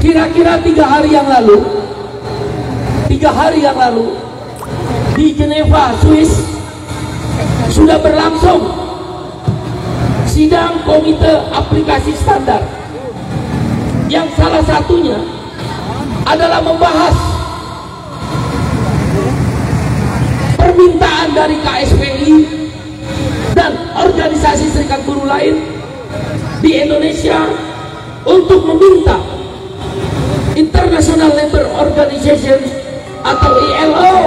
Kira-kira 3 hari yang lalu di Geneva, Swiss sudah berlangsung sidang komite aplikasi standar yang salah satunya adalah membahas permintaan dari KSPI dan organisasi serikat buruh lain di Indonesia untuk meminta International Labour Organization atau ILO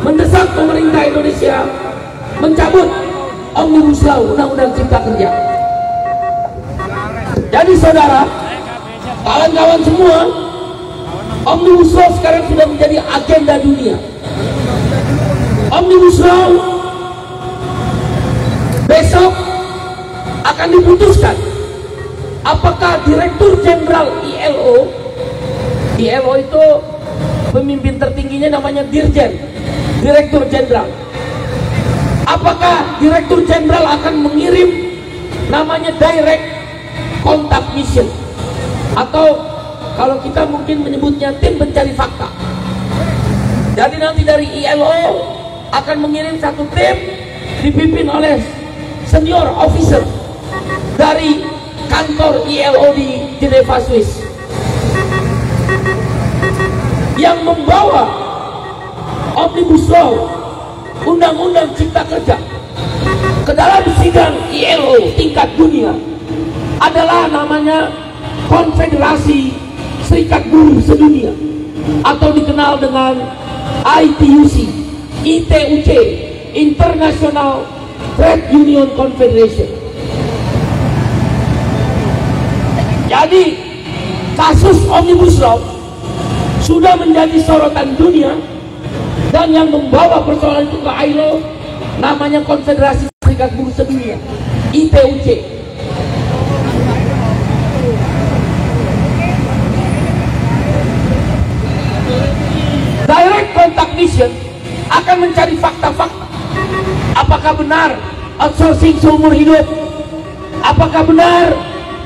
mendesak pemerintah Indonesia mencabut Omnibus Law, Undang-Undang Cipta Kerja. Jadi saudara, kawan-kawan semua, Omnibus Law sekarang sudah menjadi agenda dunia. Omnibus Law besok akan diputuskan apakah Direktur Jenderal ILO itu pemimpin tertingginya namanya Dirjen, Direktur Jenderal. Apakah Direktur Jenderal akan mengirim namanya Direct Contact Mission, atau kalau kita mungkin menyebutnya tim pencari fakta. Jadi nanti dari ILO akan mengirim satu tim dipimpin oleh senior officer dari kantor ILO di Geneva, Swiss, yang membawa Omnibus Law, Undang-Undang Cipta Kerja ke dalam sidang ILO tingkat dunia. Adalah namanya Konfederasi Serikat Buruh Sedunia, atau dikenal dengan ITUC, International Trade Union Confederation. Jadi kasus Omnibus Law sudah menjadi sorotan dunia, dan yang membawa persoalan itu ke ILO namanya Konfederasi Serikat Buruh Sedunia, ITUC. Direct Contact Mission akan mencari fakta-fakta. Apakah benar outsourcing seumur hidup? Apakah benar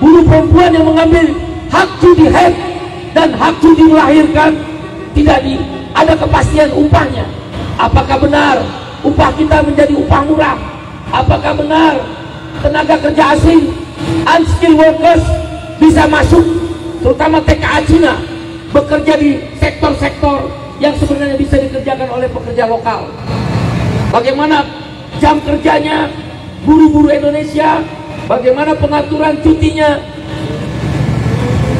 buruh perempuan yang mengambil hak cuti haid dan hak cuti melahirkan tidak ada kepastian upahnya? Apakah benar upah kita menjadi upah murah? Apakah benar tenaga kerja asing, unskilled workers, bisa masuk, terutama TKA Cina, bekerja di sektor-sektor yang sebenarnya bisa dikerjakan oleh pekerja lokal? Bagaimana jam kerjanya buruh-buruh Indonesia? Bagaimana pengaturan cutinya?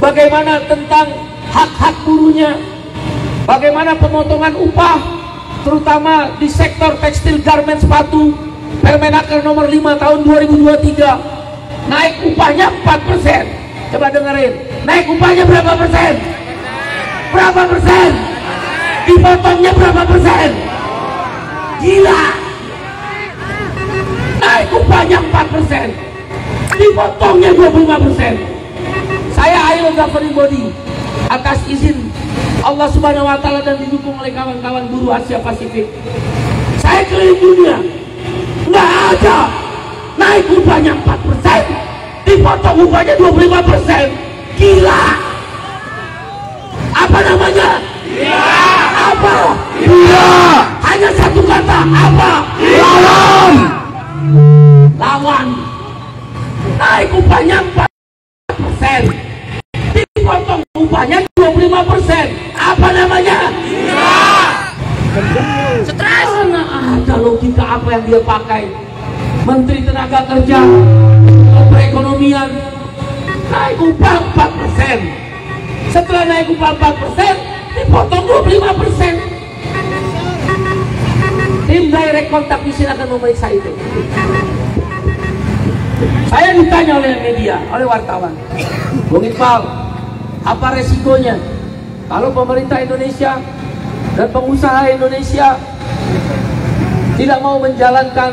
Bagaimana tentang hak-hak buruhnya? Bagaimana pemotongan upah, terutama di sektor tekstil, garment, sepatu? Permenaker nomor 5 tahun 2023 naik upahnya 4%. Coba dengerin, naik upahnya berapa persen? Berapa persen? Dipotongnya berapa persen? Gila! Naik upahnya 4%, dipotongnya 25%. Saya ILO Governing Body atas izin Allah Subhanahu wa Ta'ala dan didukung oleh kawan-kawan buruh Asia Pasifik, saya keliling dunia, nggak ada naik upahnya 4%, dipotong upahnya 25%. Gila! Apa namanya? Gila! Apa? Gila! Hanya satu kata, apa? Lawan! Lawan! Naik upahnya 4%, dipotong upahnya 25%. Apa namanya? Gila! Stres! Mana ada logika apa yang dia pakai? Menteri Tenaga Kerja, perekonomian, naik upah 4%. Setelah naik upah 4%, dipotong 25%. Tim Direct Contact Mission akan memeriksa itu. Saya ditanya oleh media, oleh wartawan, Bung Iqbal, apa resikonya kalau pemerintah Indonesia dan pengusaha Indonesia tidak mau menjalankan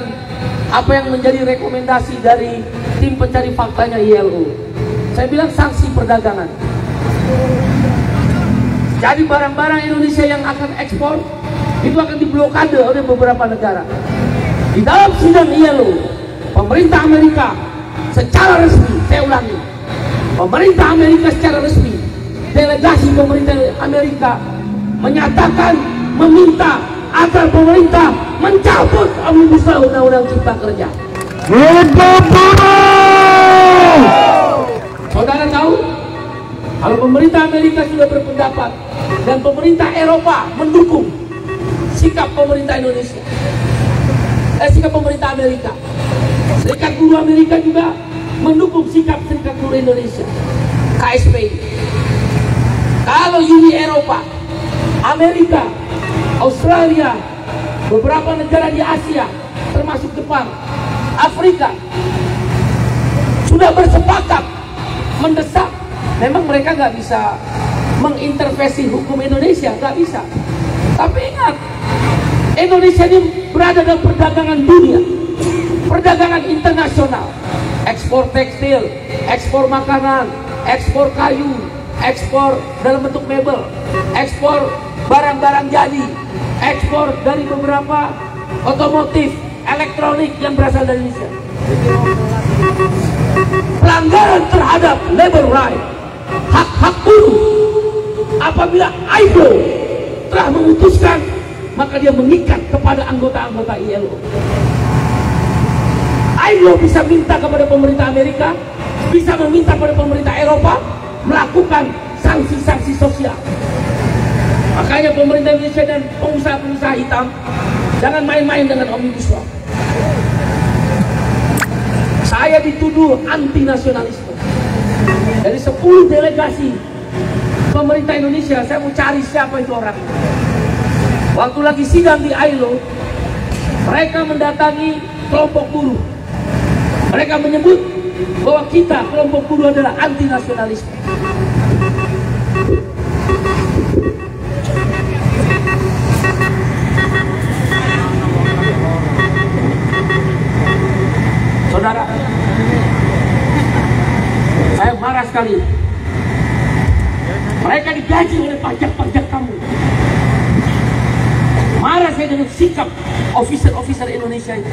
apa yang menjadi rekomendasi dari tim pencari faktanya ILO? Saya bilang sanksi perdagangan. Jadi barang-barang Indonesia yang akan ekspor itu akan diblokade oleh beberapa negara. Di dalam sidang ILO, pemerintah Amerika secara resmi, saya ulangi, Pemerintah Amerika secara resmi, delegasi pemerintah Amerika menyatakan meminta agar pemerintah mencabut Omnibus Law Undang-Undang Cipta Kerja. Saudara tahu, kalau pemerintah Amerika sudah berpendapat dan pemerintah Eropa mendukung sikap pemerintah Indonesia, sikap pemerintah Amerika, Serikat Buruh Amerika juga mendukung sikap Serikat Buruh Indonesia, KSPI. Kalau Uni Eropa, Amerika, Australia, beberapa negara di Asia, termasuk Jepang, Afrika, sudah bersepakat mendesak. Memang mereka nggak bisa mengintervensi hukum Indonesia, nggak bisa. Tapi ingat, Indonesia ini berada dalam perdagangan dunia, perdagangan internasional, ekspor tekstil, ekspor makanan, ekspor kayu, ekspor dalam bentuk mebel, ekspor barang-barang jadi, ekspor dari beberapa otomotif, elektronik yang berasal dari Indonesia. Pelanggaran terhadap labor right, hak-hak buruh, apabila ILO telah memutuskan, maka dia mengikat kepada anggota-anggota ILO. ILO bisa minta kepada pemerintah Amerika, bisa meminta kepada pemerintah Eropa melakukan sanksi-sanksi sosial. Makanya pemerintah Indonesia dan pengusaha-pengusaha hitam jangan main-main dengan Omnibus Law. Saya dituduh anti nasionalisme. Dari 10 delegasi pemerintah Indonesia, saya mau cari siapa itu orang. Waktu lagi sidang di ILO, mereka mendatangi kelompok buruh. Mereka menyebut bahwa kita, kelompok buruh, adalah anti nasionalisme. Saudara, saya marah sekali. Mereka digaji oleh pajak-pajak kamu. Marah saya dengan sikap officer-officer Indonesia itu.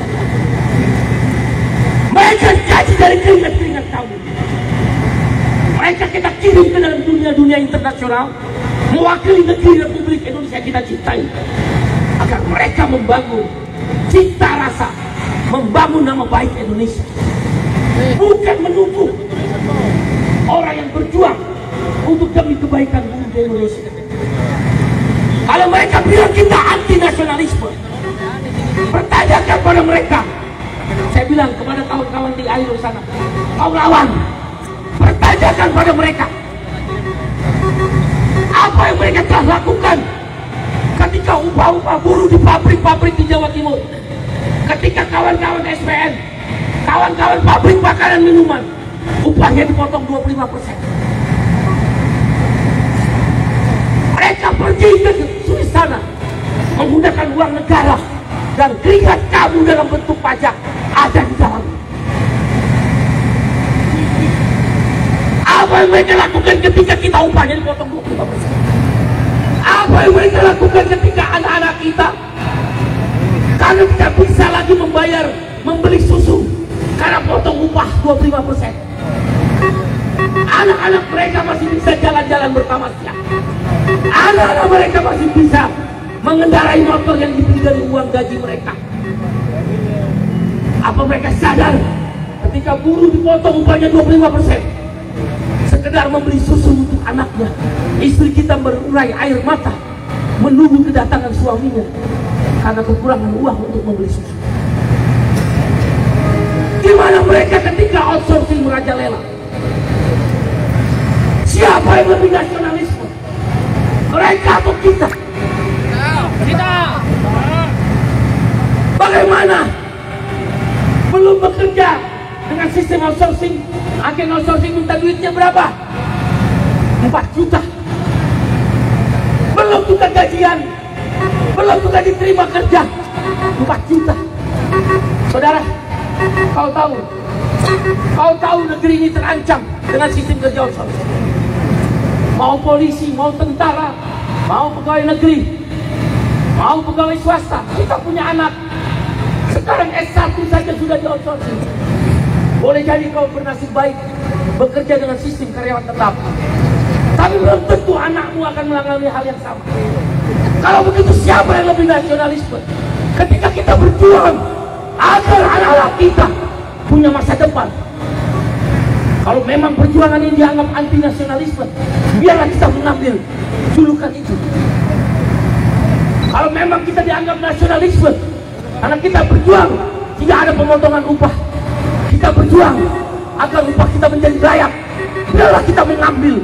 Mereka digaji dari keringat-keringat kamu. Mereka kita kirim ke dalam dunia-dunia internasional, mewakili negeri Republik Indonesia kita cintai, agar mereka membangun cita rasa, membangun nama baik Indonesia, bukan menunggu orang yang berjuang untuk demi kebaikan buruh di Indonesia. Kalau mereka bilang kita anti nasionalisme, pertanyakan pada mereka. Saya bilang kepada kawan-kawan di ILO sana, kau lawan, pertanyakan pada mereka apa yang mereka telah lakukan ketika upah-upah buruh di pabrik-pabrik di Jawa Timur, ketika kawan-kawan SPN, kawan-kawan pabrik makanan minuman, upahnya dipotong 25%. Mereka pergi ke Swiss sana menggunakan uang negara, dan keringat kamu dalam bentuk pajak ada di dalam. Apa yang mereka lakukan ketika kita upahnya dipotong 25%? Apa yang mereka lakukan ketika anak-anak kita, karena tidak bisa lagi membayar, membeli susu karena potong upah 25%? Anak-anak mereka masih bisa jalan-jalan bertamasya. Anak-anak mereka masih bisa mengendarai motor yang dibeli dari uang gaji mereka. Apa mereka sadar ketika buruh dipotong upahnya 25%, sekedar membeli susu untuk anaknya, istri kita berurai air mata menunggu kedatangan suaminya karena kekurangan uang untuk membeli susu? Gimana mereka ketika outsourcing merajalela? Siapa yang lebih nasionalisme? Mereka atau kita? Kita. Bagaimana? Belum bekerja dengan sistem outsourcing, agen outsourcing minta duitnya berapa? 4 juta. Belum kita gajian, belum kita diterima kerja, 4 juta. Saudara, kau tahu negeri ini terancam dengan sistem kerja outsourcing. Mau polisi, mau tentara, mau pegawai negeri, mau pegawai swasta, kita punya anak sekarang S1 saja sudah di outsourcing. Boleh jadi kau bernasib baik bekerja dengan sistem karyawan tetap. Tapi belum tentu anakmu akan mengalami hal yang sama. Kalau begitu siapa yang lebih nasionalisme? Ketika kita berjuang agar anak-anak kita punya masa depan. Kalau memang perjuangan ini dianggap anti nasionalisme, biarlah kita mengambil julukan itu. Kalau memang kita dianggap nasionalisme, karena kita berjuang tidak ada pemotongan upah, kita berjuang agar upah kita menjadi layak, biarlah kita mengambil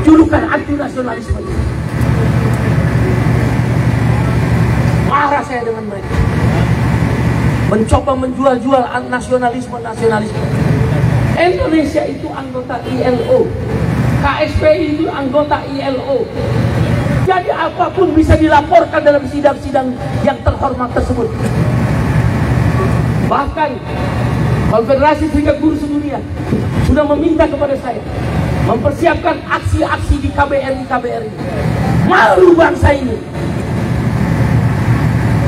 julukan anti nasionalisme. Marah saya dengan mereka, mencoba menjual-jual nasionalisme. Indonesia itu anggota ILO, KSPI itu anggota ILO. Jadi apapun bisa dilaporkan dalam sidang-sidang yang terhormat tersebut. Bahkan Konfederasi Serikat Buruh Sedunia sudah meminta kepada saya mempersiapkan aksi-aksi di KBRI. Malu bangsa ini.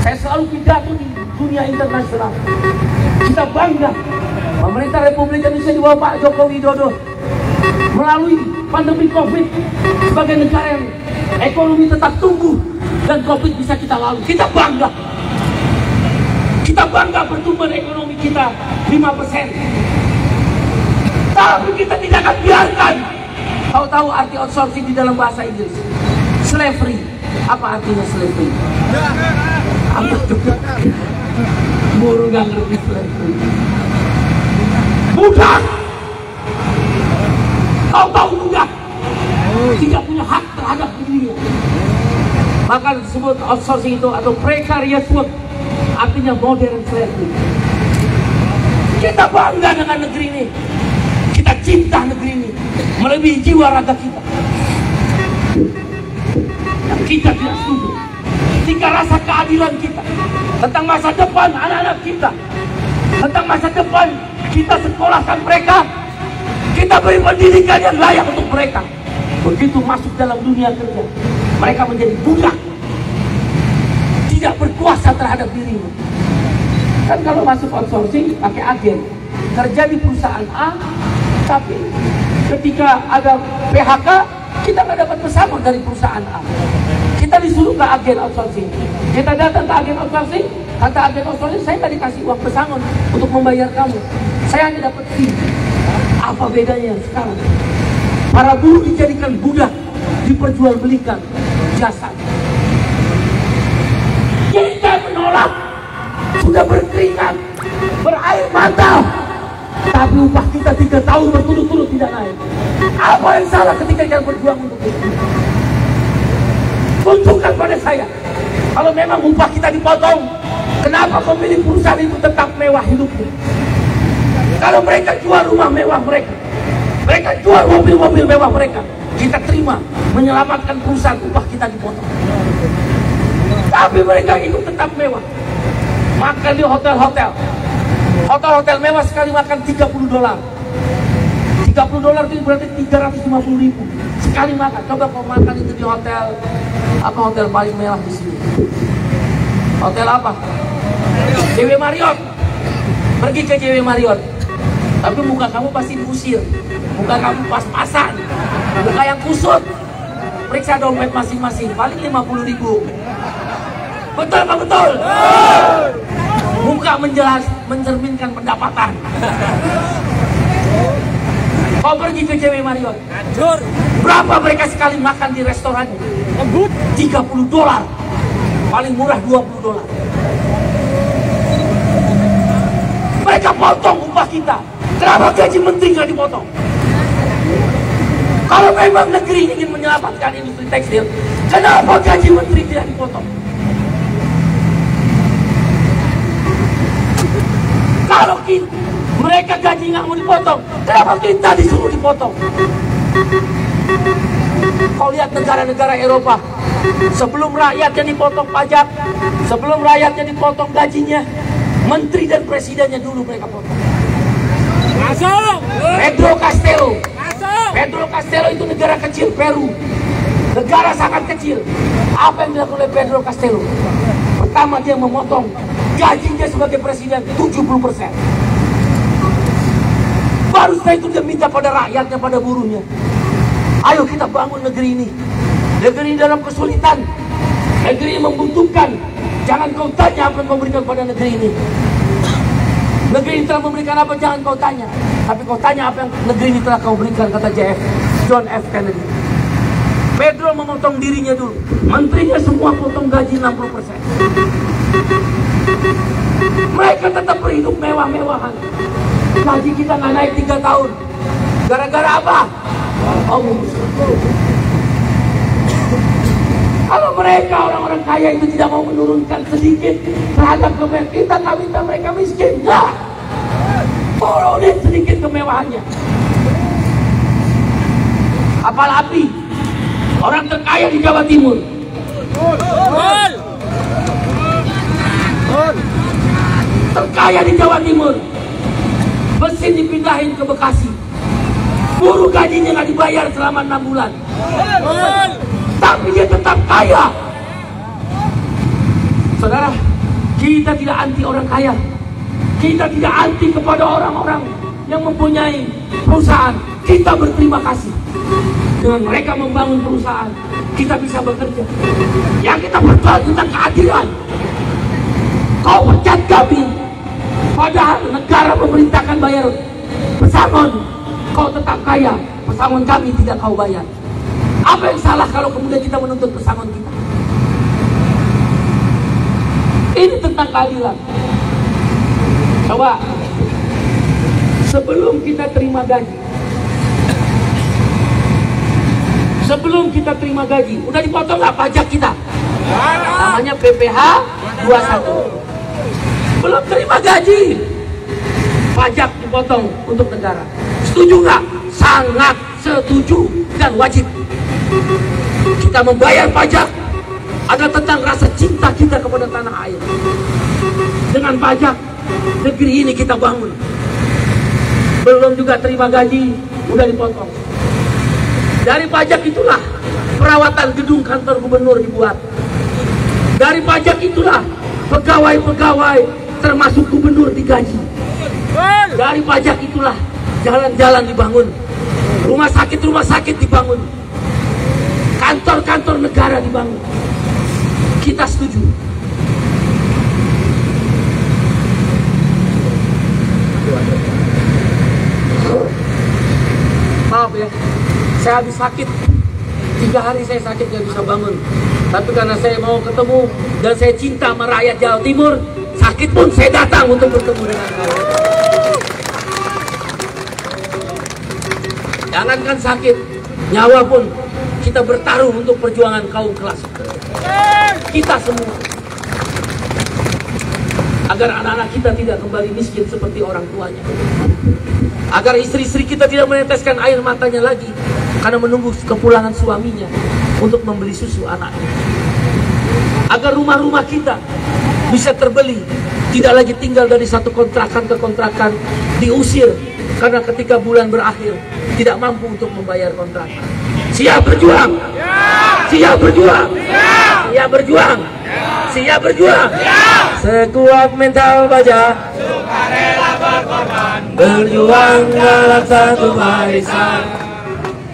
Saya selalu pidato di dunia internasional. Kita bangga pemerintah Republik Indonesia di bawah Pak Joko Widodo melalui pandemi COVID sebagai negara yang ekonomi tetap tumbuh dan COVID bisa kita lalui. Kita bangga. Kita bangga pertumbuhan ekonomi kita 5%. Tapi kita tidak akan biarkan. Tahu-tahu arti outsourcing di dalam bahasa Inggris? Slavery. Apa artinya slavery? Apa itu? Buruh gak ngerti slavery. Budak. Tahu-tahu budak. Tidak punya hak terhadap dirinya. Maka disebut outsourcing itu atau precarious work. Artinya modern slavery. Kita bangga dengan negeri ini. Kita cinta negeri ini melebihi jiwa raga kita. Kita tidak setuju ketika rasa keadilan kita tentang masa depan anak-anak kita, tentang masa depan kita sekolahkan mereka, kita beri pendidikan yang layak untuk mereka. Begitu masuk dalam dunia kerja, mereka menjadi budak, tidak berkuasa terhadap dirinya. Kan kalau masuk outsourcing pakai agen, kerja di perusahaan A, tapi ketika ada PHK kita nggak dapat pesangon dari perusahaan A. Kita disuruh ke agen outsourcing. Kita datang ke agen outsourcing, kata agen outsourcing, saya nggak dikasih uang pesangon untuk membayar kamu. Saya hanya dapat fee. Apa bedanya sekarang? Para buruh dijadikan budak, diperjualbelikan jasa. Kita menolak, sudah berkeringat, berair mata, tapi upah kita 3 tahun berturut-turut tidak naik. Apa yang salah ketika kita berjuang untuk itu? Tunjukkan pada saya, kalau memang upah kita dipotong, kenapa pemilik perusahaan itu tetap mewah hidupnya? Kalau mereka jual rumah mewah mereka jual mobil-mobil mewah mereka, kita terima, menyelamatkan perusahaan, upah kita dipotong. Tapi mereka itu tetap mewah. Makan di hotel-hotel. Hotel-hotel mewah sekali makan $30. $30 itu berarti 350.000 sekali makan. Coba kau makan itu di hotel, apa hotel paling mewah di sini? Hotel apa? JW Marriott. Pergi ke JW Marriott. Tapi muka kamu pasti diusir. Muka kamu pas-pasan. Muka yang kusut. Periksa dompet masing-masing. Paling 50.000. Betul apa betul? Muka mencerminkan pendapatan. Kau pergi ke JW Marriott. Berapa mereka sekali makan di restoran? $30. Paling murah $20. Mereka potong upah kita. Kenapa gaji menteri nggak dipotong? Kalau memang negeri ingin menyelamatkan industri tekstil, kenapa gaji menteri tidak dipotong? Kalau mereka gaji nggak mau dipotong, kenapa kita disuruh dipotong? Kau lihat negara-negara Eropa, sebelum rakyatnya dipotong pajak, sebelum rakyatnya dipotong gajinya, menteri dan presidennya dulu mereka potong. Pedro Castello itu negara kecil, Peru, negara sangat kecil. Apa yang dilakukan oleh Pedro Castello? Pertama, dia memotong gajinya sebagai presiden 70%. Harusnya itu dia minta pada rakyatnya, pada buruhnya. Ayo kita bangun negeri ini. Negeri ini dalam kesulitan. Negeri ini membutuhkan. Jangan kau tanya apa yang kau berikan pada negeri ini. Negeri ini telah memberikan apa, jangan kau tanya. Tapi kau tanya apa yang negeri ini telah kau berikan, kata John F. Kennedy. Pedro memotong dirinya dulu. Menterinya semua potong gaji 60%. Mereka tetap berhidup mewah-mewahan. Gaji kita nggak naik 3 tahun. Gara-gara apa? Kalau mereka orang-orang kaya itu tidak mau menurunkan sedikit terhadap kemewahan kita, nggak minta mereka miskin. Nggak. Turunin sedikit kemewahannya. Kapal api. Orang terkaya di Jawa Timur. Terkaya di Jawa Timur. Mesin dipindahin ke Bekasi. Buruh gajinya nggak dibayar selama 6 bulan. Tapi dia tetap kaya. Saudara, kita tidak anti orang kaya. Kita tidak anti kepada orang-orang yang mempunyai perusahaan. Kita berterima kasih. Dengan mereka membangun perusahaan, kita bisa bekerja. Yang kita berjuang tentang keadilan. Kau pecat kami, padahal negara memerintahkan bayar pesangon. Kau tetap kaya, pesangon kami tidak kau bayar. Apa yang salah kalau kemudian kita menuntut pesangon kita? Ini tentang keadilan. Coba, sebelum kita terima gaji, udah dipotong nggak pajak kita? Namanya PPh 21. Belum terima gaji, pajak dipotong untuk negara. Setuju nggak? Sangat setuju dan wajib. Kita membayar pajak adalah tentang rasa cinta kita kepada tanah air. Dengan pajak, negeri ini kita bangun. Belum juga terima gaji, udah dipotong. Dari pajak itulah perawatan gedung kantor gubernur dibuat. Dari pajak itulah pegawai-pegawai termasuk gubernur digaji. Dari pajak itulah jalan-jalan dibangun, rumah sakit dibangun, kantor-kantor negara dibangun. Kita setuju. Maaf ya, saya habis sakit 3 hari, saya sakit gak bisa bangun. Tapi karena saya mau ketemu dan saya cinta sama rakyat Jawa Timur, sakit pun saya datang untuk bertemu dengan kalian. Jangankan sakit, nyawa pun kita bertaruh untuk perjuangan kaum kelas kita semua, agar anak-anak kita tidak kembali miskin seperti orang tuanya, agar istri-istri kita tidak meneteskan air matanya lagi karena menunggu kepulangan suaminya untuk membeli susu anaknya, agar rumah-rumah kita bisa terbeli, tidak lagi tinggal dari satu kontrakan ke kontrakan, diusir karena ketika bulan berakhir tidak mampu untuk membayar kontrakan. Siap berjuang, siap berjuang, siap berjuang, siap berjuang. Sekuat mental baja, sukarela berkorban, berjuang dalam satu barisan.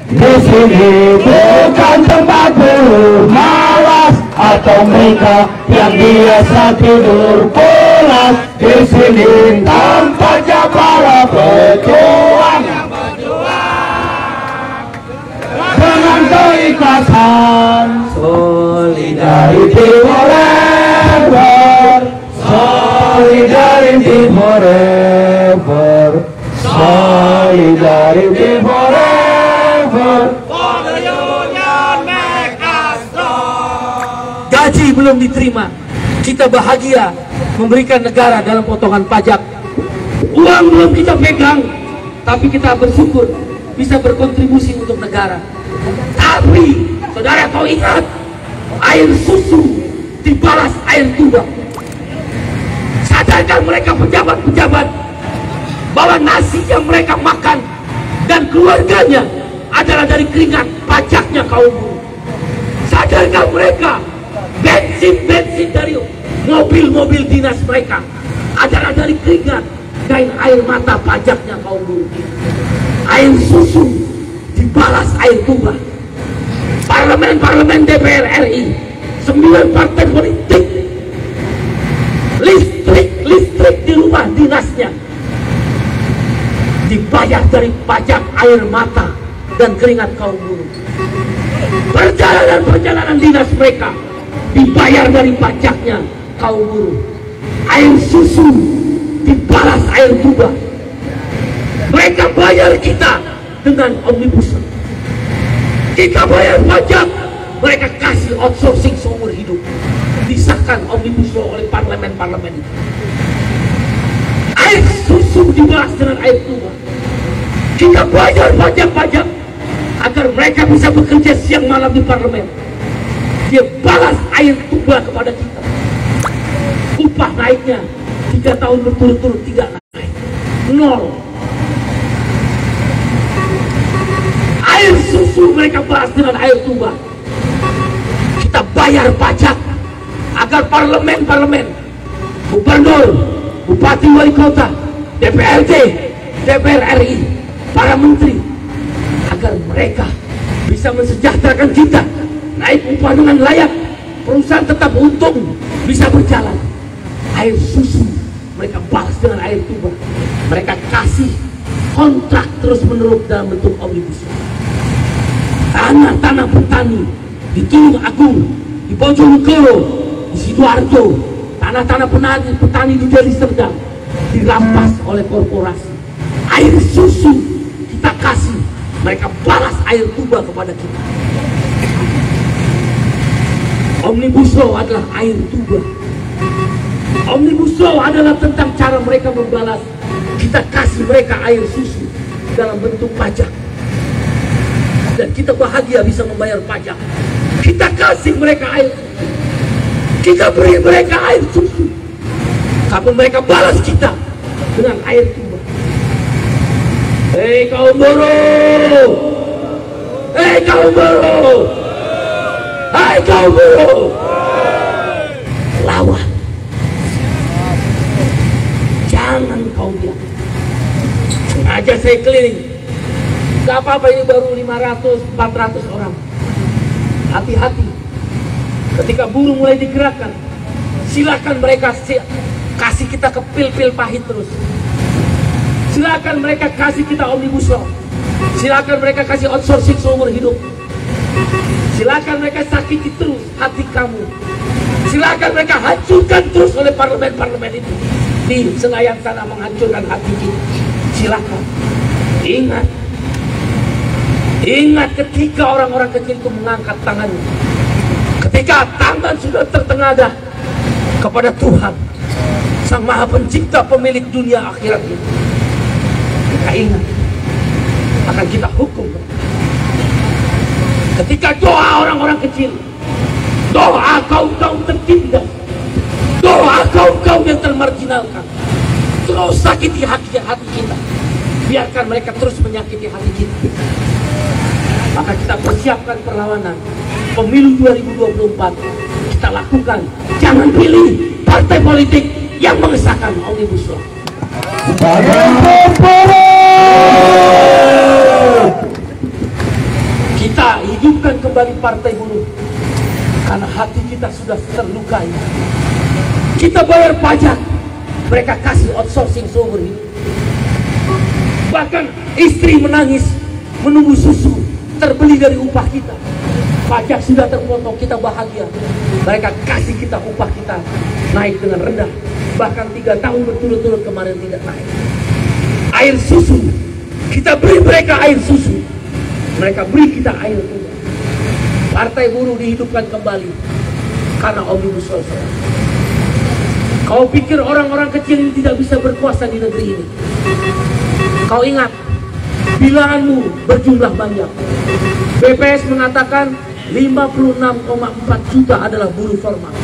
Di sini bukan tempat buruh malas atau mereka yang biasa tidur pulas. Di sini tempatnya para pejuang yang berjuang dengan keikhlasan. Solidarity forever, solidarity forever, solidarity forever. Gaji belum diterima, kita bahagia memberikan negara dalam potongan pajak. Uang belum kita pegang, tapi kita bersyukur bisa berkontribusi untuk negara. Tapi saudara, kau ingat, air susu dibalas air tuba. Sadarkan mereka pejabat-pejabat bahwa nasi yang mereka makan dan keluarganya adalah dari keringat pajaknya kaum buruh. Sadarkan mereka, bensin dari mobil-mobil dinas mereka adalah dari keringat dan air mata pajaknya kaum buruh. air susu dibalas air tuba. Parlemen DPR RI, 9 partai politik, listrik di rumah dinasnya dibayar dari pajak air mata dan keringat kaum buruh. Perjalanan dinas mereka dibayar dari pajaknya kaum buruh. Air susu dibalas air tuba. Mereka bayar kita dengan omnibus. Kita bayar pajak, mereka kasih outsourcing seumur hidup. Disahkan omnibus law oleh parlemen itu. Air susu dibalas dengan air tuba. Kita bayar pajak agar mereka bisa bekerja siang malam di parlemen. Dia balas air tuba kepada kita. Upah naiknya 3 tahun berturut-turut tidak naik, 0. Air susu mereka balas dengan air tuba. Kita bayar pajak agar parlemen, gubernur, bupati, wali kota, DPRD, DPR RI, para menteri, agar mereka bisa mensejahterakan kita, naik upah dengan layak, perusahaan tetap untung, bisa berjalan. Air susu mereka balas dengan air tuba. Mereka kasih kontrak terus-menerus dalam bentuk omnibus. Tanah petani di Tulung Agung, di Bojonegoro, di Sidoarjo, tanah-tanah petani di Deli Serdang dirampas oleh korporasi. Air susu kita kasih, mereka balas air tuba kepada kita. Omnibus Law adalah air tuba. Omnibus Law adalah tentang cara mereka membalas. Kita kasih mereka air susu dalam bentuk pajak. Dan kita bahagia bisa membayar pajak. Kita kasih mereka air susu. Kita beri mereka air susu. Tapi mereka balas kita dengan air tuba. Hei kaum buruh! Hei kaum buruh! Hai kaum buruh! Lawan. Jangan kau diam. Sengaja saya keliling. Gak apa-apa, ini baru 500-400 orang. Hati-hati. Ketika buruh mulai digerakkan, silakan mereka kasih kita ke pil-pil pahit terus. Silakan mereka kasih kita omnibus law. Silakan mereka kasih outsourcing seumur hidup. Silakan mereka sakiti terus hati kamu. Silakan mereka hancurkan terus oleh parlemen itu. Di Senayan sana menghancurkan hati kita. Silakan. Ingat ketika orang-orang kecil itu mengangkat tangannya. Ketika tangan sudah tertengadah kepada Tuhan, Sang Maha Pencipta, pemilik dunia akhirat ini. Kita ingat, akan kita hukum. Ketika doa orang-orang kecil, doa kaum-kaum tertindas, doa kaum-kaum yang termarginalkan, terus sakiti hati kita. Biarkan mereka terus menyakiti hati kita. Maka kita persiapkan perlawanan. Pemilu 2024 kita lakukan. Jangan pilih partai politik yang mengesahkan omnibus law. Kita hidupkan kembali partai buruh karena hati kita sudah terlukai. Kita bayar pajak, mereka kasih outsourcing seumur hidup. Bahkan istri menangis menunggu susu terbeli dari upah kita. Pajak sudah terpotong, kita bahagia. Mereka kasih kita upah kita naik dengan rendah. Bahkan 3 tahun berturut-turut kemarin tidak naik. Air susu, kita beri mereka air susu, mereka beri kita air tuba. Partai buruh dihidupkan kembali karena omnibus law. Kau pikir orang-orang kecil ini tidak bisa berkuasa di negeri ini? Kau ingat, bilanganmu berjumlah banyak. BPS mengatakan 56,4 juta adalah buruh formal.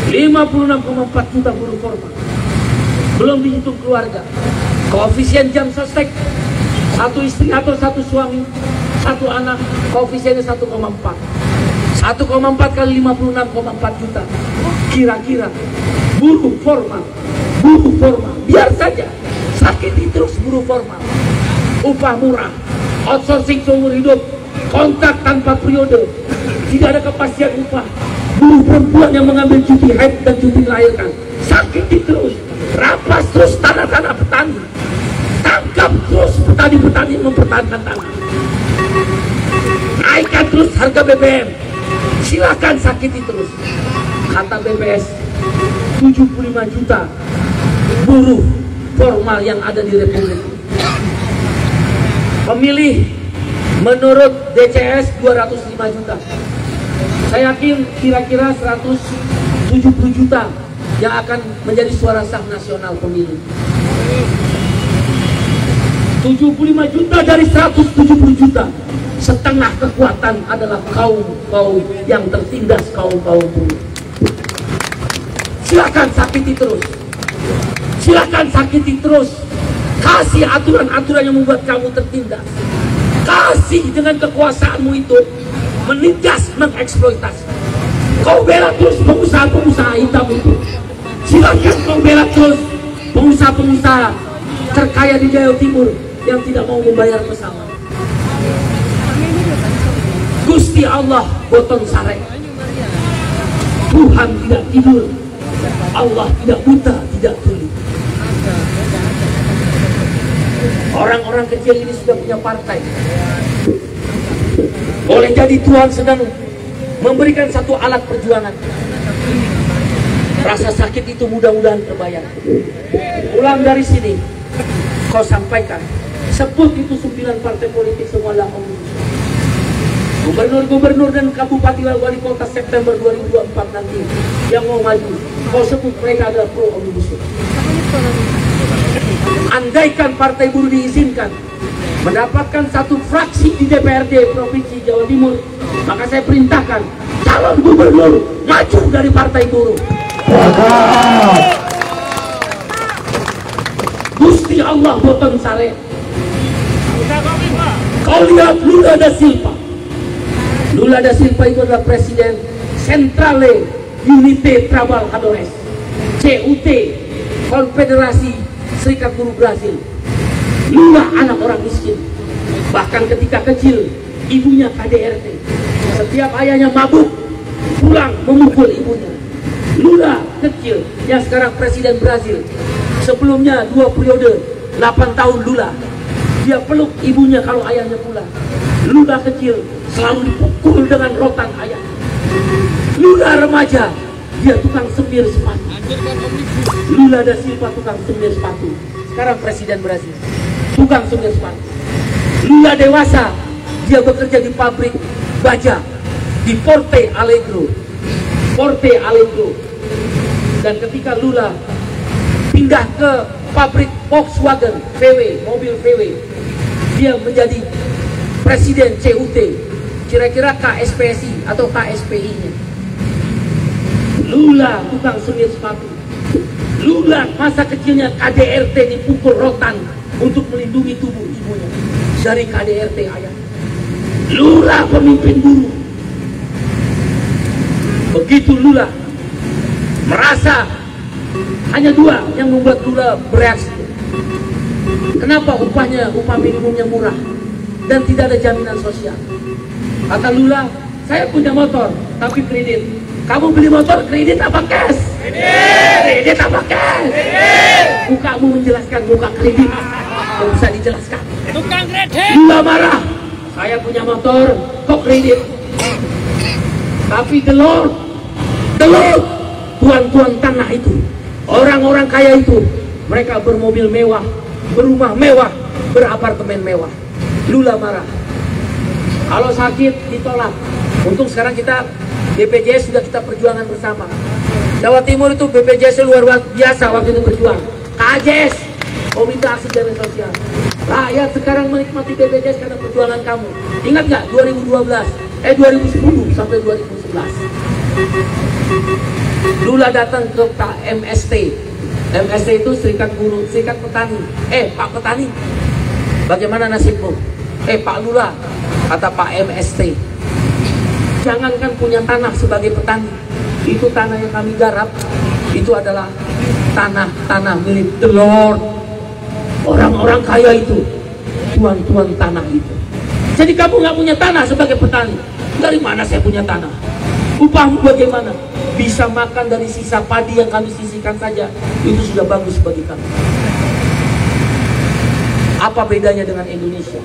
56,4 juta buruh formal. Belum dihitung keluarga. Koefisien jam sostek, 1 istri atau 1 suami, 1 anak, koefisiennya 1,4. 1,4 kali 56,4 juta. Kira-kira buruh formal, biar saja sakiti terus buruh formal. Upah murah, outsourcing seumur hidup, kontrak tanpa periode, tidak ada kepastian upah. Buruh perempuan yang mengambil cuti haid dan cuti melahirkan, sakiti terus. Rampas terus tanah-tanah petani, tangkap terus petani-petani mempertahankan tanah. Naikkan terus harga BBM, silakan sakiti terus. Kata BPS, 75 juta buruh formal yang ada di Republik ini. Pemilih menurut DCS 205 juta. Saya yakin kira-kira 170 juta yang akan menjadi suara sah nasional pemilih. 75 juta dari 170 juta. Setengah kekuatan adalah kaum yang tertindas, kaum buruh. Silakan sakiti terus. Silakan sakiti terus. Kasih aturan-aturan yang membuat kamu tertindas. Kasih dengan kekuasaanmu itu menindas, mengeksploitasi. Kau bela terus pengusaha-pengusaha hitam itu. Silakan kau bela terus pengusaha-pengusaha terkaya di Jawa Timur yang tidak mau membayar pesawat. Gusti Allah boton sare. Tuhan tidak tidur. Allah tidak buta, tidak tuli. Orang-orang kecil ini sudah punya partai. Boleh jadi Tuhan sedang memberikan satu alat perjuangan. Rasa sakit itu mudah-mudahan terbayar. Pulang dari sini, kau sampaikan. Sebut itu 9 partai politik semualah omnibus. Gubernur-gubernur dan kabupaten wali kota September 2024 nanti yang mau maju, kau sebut mereka adalah pro omnibus. Andaikan partai buruh diizinkan mendapatkan satu fraksi di DPRD Provinsi Jawa Timur, maka saya perintahkan calon gubernur maju dari partai buruh. Gusti Allah boten sare. Kau lihat Lula da Silva. Lula da Silva itu adalah presiden Centrale Unite Trabalhadores, CUT, Konfederasi Serikat Buruh Brasil. Lula anak orang miskin. Bahkan ketika kecil ibunya KDRT. Setiap ayahnya mabuk pulang memukul ibunya. Lula kecil yang sekarang presiden Brasil. Sebelumnya 2 periode 8 tahun Lula. Dia peluk ibunya kalau ayahnya pulang. Lula kecil selalu dipukul dengan rotan ayah. Lula remaja dia tukang semir sepatu. Lula da Silva tukang semir sepatu. Sekarang presiden Brasil, tukang semir sepatu. Lula dewasa dia bekerja di pabrik baja di Porto Alegre. Dan ketika Lula pindah ke pabrik Volkswagen VW, mobil VW, dia menjadi presiden CUT, kira-kira KSPSI atau KSPI-nya. Lula tukang semir sepatu. Lula masa kecilnya KDRT dipukul rotan untuk melindungi tubuh ibunya dari KDRT ayah. Lula pemimpin buruh. Begitu Lula merasa hanya 2 yang membuat Lula bereaksi. Kenapa upah minimumnya murah dan tidak ada jaminan sosial? Kata Lula, saya punya motor tapi kredit. Kamu beli motor kredit apa cash? Kredit apa cash? Mukamu menjelaskan muka kredit yang bisa dijelaskan. Tukang kredit. Lula marah. Saya punya motor kok kredit? Tapi the Lord, tuan-tuan tanah itu, orang-orang kaya itu, mereka bermobil mewah, berumah mewah, berapartemen mewah. Lula marah. Kalau sakit ditolak. Untung sekarang kita BPJS sudah kita perjuangan bersama. Jawa Timur itu BPJS luar biasa waktu itu berjuang. KJS, Komite Aksi Jaminan Sosial. Rakyat sekarang menikmati BPJS karena perjuangan kamu. Ingat nggak 2010 sampai 2011. Lula datang ke Pak MST. MST itu Serikat Buruh, Serikat Petani. Pak Petani, bagaimana nasibmu? Pak Lula, kata Pak MST, jangankan punya tanah sebagai petani, itu tanah yang kami garap, itu adalah tanah milik the Lord. orang-orang kaya itu, tuan-tuan tanah itu. Jadi kamu nggak punya tanah sebagai petani. Dari mana saya punya tanah? Upahmu bagaimana? Bisa makan dari sisa padi yang kami sisihkan saja, itu sudah bagus bagi kami. Apa bedanya dengan Indonesia?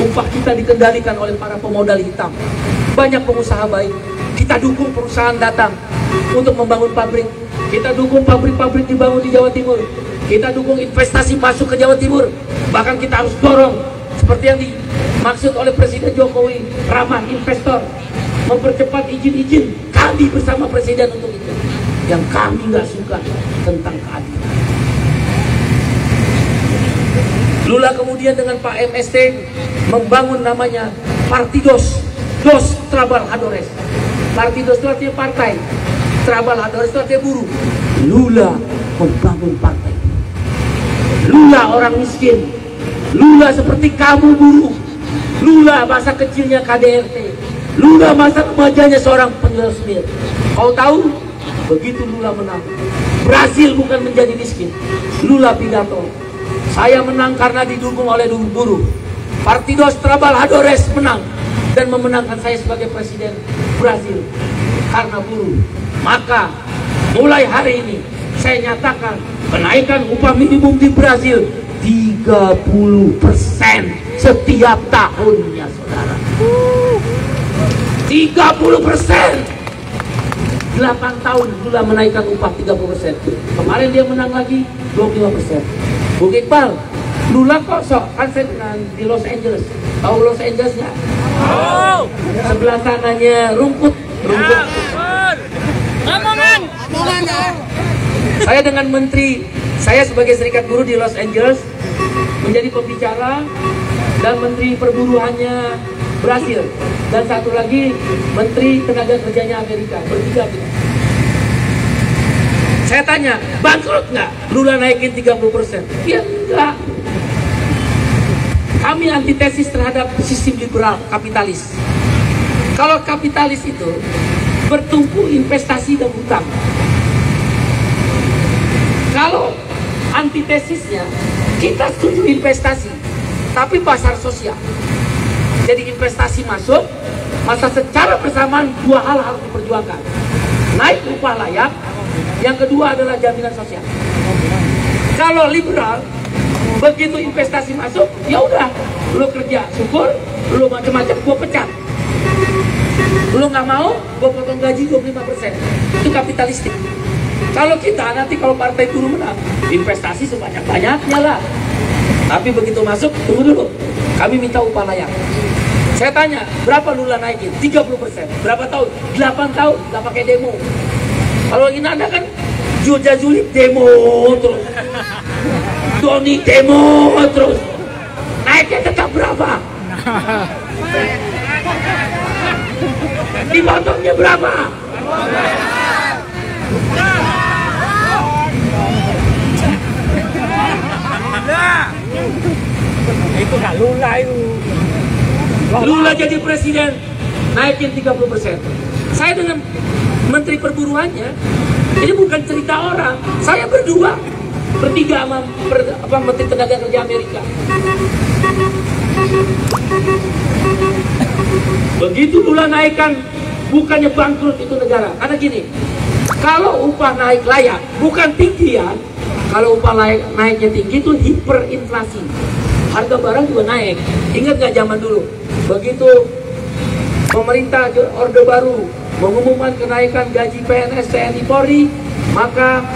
Upah kita dikendalikan oleh para pemodal hitam. Banyak pengusaha baik. Kita dukung perusahaan datang untuk membangun pabrik. Kita dukung pabrik-pabrik dibangun di Jawa Timur. Kita dukung investasi masuk ke Jawa Timur. Bahkan kita harus dorong seperti yang dimaksud oleh Presiden Jokowi, ramah investor, mempercepat izin-izin. Kami bersama Presiden untuk itu. Yang kami nggak suka tentang keadilan. Lula kemudian dengan Pak MST membangun namanya Partidos Dos Trabajadores. Partidos itu artinya partai, Trabajadores itu artinya buruh. Lula membangun partai. Lula orang miskin. Lula seperti kamu buruh. Lula masa kecilnya KDRT. Lula masa remajanya seorang penjual semir. Kau tahu? Begitu Lula menang, Brasil bukan menjadi miskin. Lula pidato, saya menang karena didukung oleh buruh. Partidos Trabajadores menang dan memenangkan saya sebagai presiden Brasil karena buruh. Maka mulai hari ini saya nyatakan kenaikan upah minimum di Brasil 30% setiap tahunnya, saudara. 30%. 8 tahun Lula menaikkan upah 30%. Kemarin dia menang lagi 25%. Bung Iqbal, Lula kok sok? Kan saya di Los Angeles. Tahu Los Angeles nggak? Oh. Sebelah kanannya rumput. Omongan. Saya dengan menteri, saya sebagai serikat buruh di Los Angeles menjadi pembicara, dan menteri perburuhannya Brasil, dan satu lagi menteri tenaga kerjanya Amerika. Bertiga kita. Saya tanya, bangkrut nggak Lula naikin 30%? Ya enggak. Kami antitesis terhadap sistem liberal kapitalis. Kalau kapitalis itu bertumpu investasi dan hutang. Kalau antitesisnya, kita setuju investasi, tapi pasar sosial. Jadi investasi masuk, masa secara bersamaan dua hal harus diperjuangkan. Naik upah layak, yang kedua adalah jaminan sosial. Kalau liberal, begitu investasi masuk, ya udah, lu kerja, syukur, lu macam-macam, gua pecat. Lu nggak mau, gua potong gaji 25%. Itu kapitalistik. Kalau kita nanti kalau partai buruh menang, investasi sebanyak-banyaknya lah. Tapi begitu masuk, tunggu dulu, kami minta upah layak. Saya tanya, berapa Lula naikin? 30%. Berapa tahun? 8 tahun, nggak pakai demo. Kalau ini Anda kan Joja Julip demo terus, Doni demo terus, naiknya tetap berapa? Dipotongnya berapa? Itu nggak Lula itu. Lula jadi presiden, naikin 30%. Saya dengan menteri perburuannya, ini bukan cerita orang. Saya bertiga sama menteri tenaga kerja Amerika. Begitu Lula naikkan, bukannya bangkrut itu negara. Karena gini, kalau upah naik layak, bukan tinggi ya. Kalau upah naiknya tinggi itu hiperinflasi. Harga barang juga naik. Ingat gak zaman dulu? Begitu pemerintah Orde Baru mengumumkan kenaikan gaji PNS TNI Polri, maka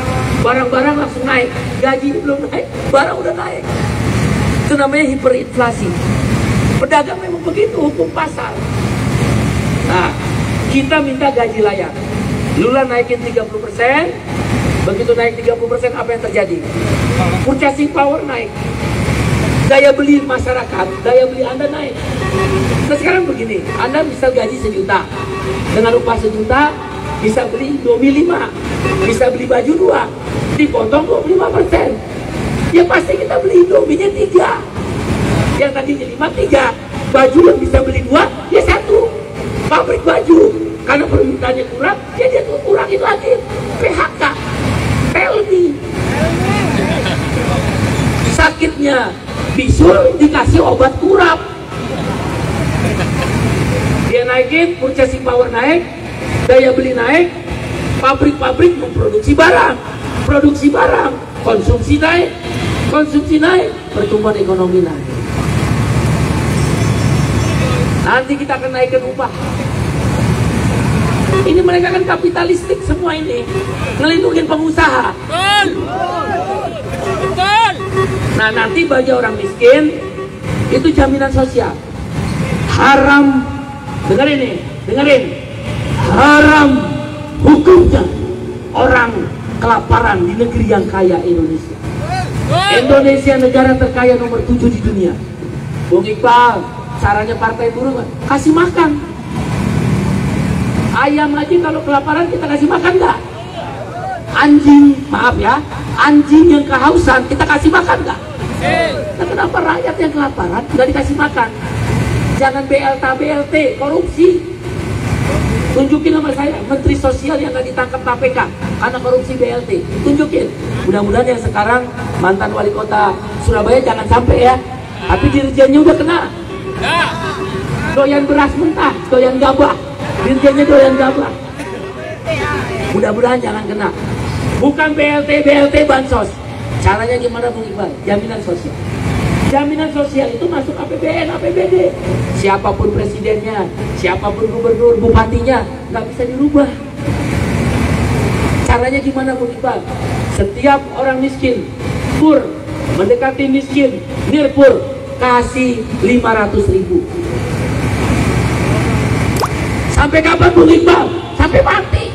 barang-barang langsung naik. Gaji belum naik, barang udah naik. Itu namanya hiperinflasi. Pedagang memang begitu, hukum pasar. Nah, kita minta gaji layak. Lula naikin 30%. Begitu naik 30%, apa yang terjadi? Purchasing power naik. Daya beli masyarakat, daya beli Anda naik. Nah sekarang begini, Anda bisa gaji 1 juta. Dengan upah 1 juta, bisa beli Indomie 5, bisa beli baju 2, dipotong 25%. Ya pasti kita beli Indominya 3. Yang tadinya 5, 3. Baju yang bisa beli 2, ya 1. Pabrik baju, karena permintaannya kurang, ya dia tuh kurangin lagi. PHK, PLD. Sakitnya bisul dikasih obat kurap. Dia naikin, purchasing power naik, daya beli naik, pabrik-pabrik memproduksi barang, produksi barang, konsumsi naik, pertumbuhan ekonomi naik. Nanti kita akan naikkan upah. Ini mereka kan kapitalistik semua ini, ngelindungin pengusaha. Betul. Nah nanti bagi orang miskin itu jaminan sosial haram. Dengerin, haram hukumnya orang kelaparan di negeri yang kaya Indonesia. Indonesia negara terkaya nomor 7 di dunia. Bung Iqbal, caranya partai buruh kasih makan ayam aja, kalau kelaparan kita kasih makan nggak? Anjing, maaf ya, anjing yang kehausan kita kasih makan nggak? Nah, kenapa rakyat yang kelaparan nggak dikasih makan? Jangan BLT, korupsi. Tunjukin sama saya menteri sosial yang nggak ditangkap KPK karena korupsi BLT. Tunjukin. Mudah-mudahan yang sekarang mantan wali kota Surabaya jangan sampai ya. Tapi dirjennya udah kena. Doyan beras mentah, doyan gabah. Dirjennya doyan gabah. Mudah-mudahan jangan kena. Bukan BLT bansos. Caranya gimana Bung Iqbal? Jaminan sosial. Jaminan sosial itu masuk APBN, APBD. Siapapun presidennya, siapapun gubernur, bupatinya, nggak bisa dirubah. Caranya gimana Bung Iqbal? Setiap orang miskin, pur, mendekati miskin, nirpur, kasih 500.000. Sampai kapan Bung Iqbal? Sampai mati.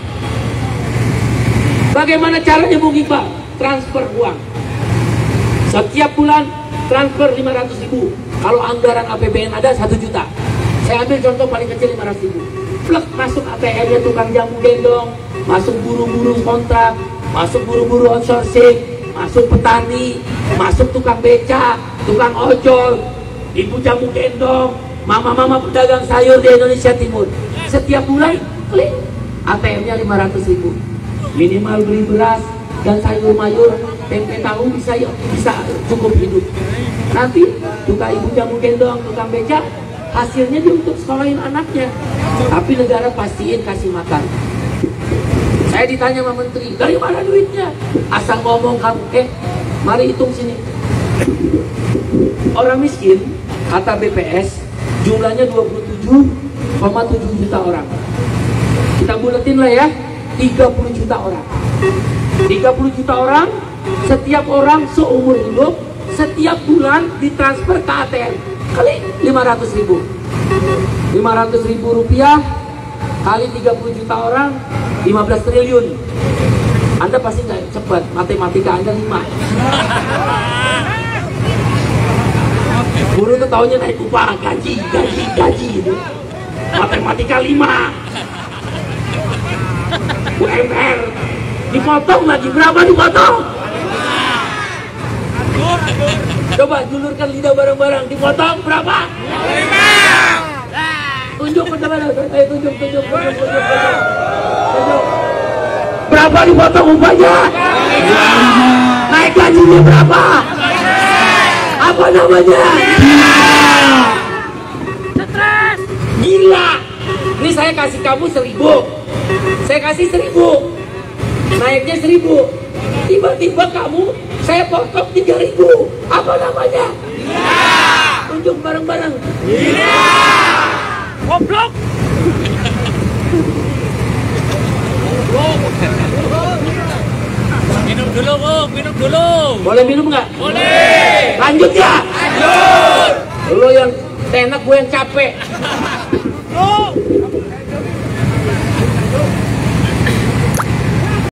Bagaimana caranya Bung Iqbal? Transfer uang. Setiap bulan transfer 500.000. Kalau anggaran APBN ada 1 juta. Saya ambil contoh paling kecil 500.000. Plek masuk ATM-nya tukang jamu gendong, masuk buru-buru kontrak, masuk buru-buru outsourcing, masuk petani, masuk tukang beca, tukang ojol, ibu jamu gendong, mama-mama pedagang sayur di Indonesia Timur. Setiap bulan klik ATM-nya 500.000. Minimal beli beras dan sayur mayur, tempe tahu bisa cukup hidup. Nanti tukang ibu jamu gendong, tukang beca, hasilnya dia untuk sekolahin anaknya. Tapi negara pastiin kasih makan. Saya ditanya sama menteri, dari mana duitnya? Asal ngomong kamu, mari hitung sini. Orang miskin, kata BPS, jumlahnya 27,7 juta orang. Kita buletin lah ya, 30 juta orang. 30 juta orang, setiap orang seumur hidup, setiap bulan ditransfer ke ATM. Kali 500.000. 500.000 rupiah kali 30 juta orang, 15 triliun. Anda pasti nggak cepat, matematika Anda 5. Guru tuh taunya naik upah, gaji gitu. Matematika 5. UMR dipotong lagi, berapa dipotong? Coba julurkan lidah bareng-bareng, dipotong berapa? 5. Tunjuk teman-teman, tunjuk. Berapa dipotong upahnya? Naik gajinya berapa? Apa namanya? Stres. Gila. Ini saya kasih kamu 1.000. Saya kasih 1.000. Naiknya 1.000. Tiba-tiba kamu saya potong 3.000. Apa namanya? Gila. Tunjuk bareng-bareng. Gila. Goblok. Minum dulu, Bung. Minum dulu. Boleh minum nggak? Boleh. Lanjut ya? Lanjut. Lo yang enak, gue yang capek.